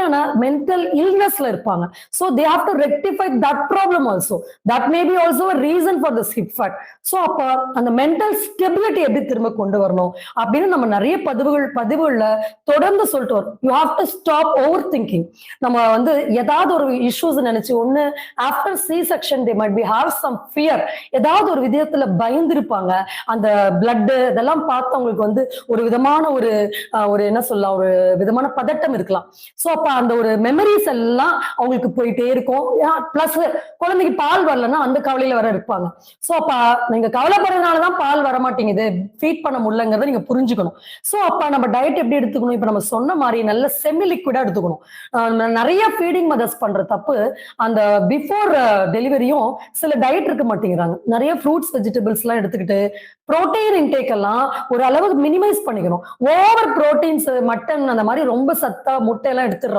மாதிரியான மென்டல் இல்னஸ்ல இருப்பாங்க. So they have to rectify that problem also. That may be also a reason for this hip fat. So அப்ப அந்த mental stability எப்படி திரும்ப கொண்டு வரணும் அப்படின்னு நம்ம நிறைய பதிவுகள்ல தொடர்ந்து சொல்லிட்டு வரோம். You have to stop over thinking. நம்ம வந்து ஏதாவது ஒரு இஷ்யூஸ் நினைச்சு ஒண்ணு after C section they might be have some fear. ஏதாவது ஒரு விதத்துல பயந்துருப்பாங்க. அந்த பிளட் இதெல்லாம் பார்த்து அவங்களுக்கு வந்து ஒரு விதமான ஒரு என்ன சொல்லலாம், ஒரு விதமான பதட்டம் இருக்கலாம். சோ அப்ப அந்த ஒரு மெமரிஸ் எல்லாம் அவங்களுக்கு போயிட்டே இருக்கும். பிளஸ் குழந்தைக்கு பால் வரலன்னா அந்த கவலையில வர இருப்பாங்க. சோ அப்ப நீங்க கவலைப்படுறதுனாலதான் பால் வர மாட்டேங்குது, ஃபீட் பண்ண முடியலங்கிறத நீங்க புரிஞ்சுக்கணும். சோ அப்ப நம்ம டயட் எப்படி எடுத்துக்கணும்? இப்ப நம்ம சொன்ன மாதிரி நல்ல செமி லிக்விடா எடுத்துக்கணும். நிறைய ஃபீடிங் மதர்ஸ் பண்ற தப்பு, அந்த பிஃபோர் டெலிவரியும் சில டயட் இருக்க மாட்டேங்கிறாங்க. நிறைய ஃப்ரூட்ஸ் வெஜிடபிள்ஸ் எல்லாம் எடுத்துக்கிட்டு புரோட்டீன் இன்டேக் எல்லாம் ஒரு அளவுக்கு மினிமைஸ் பண்ணிக்கணும். ஓவர் புரோட்டீன்ஸ், மட்டன் அந்த மாதிரி ரொம்ப சத்தா முட்டை எல்லாம் எடுத்துடுறாங்க.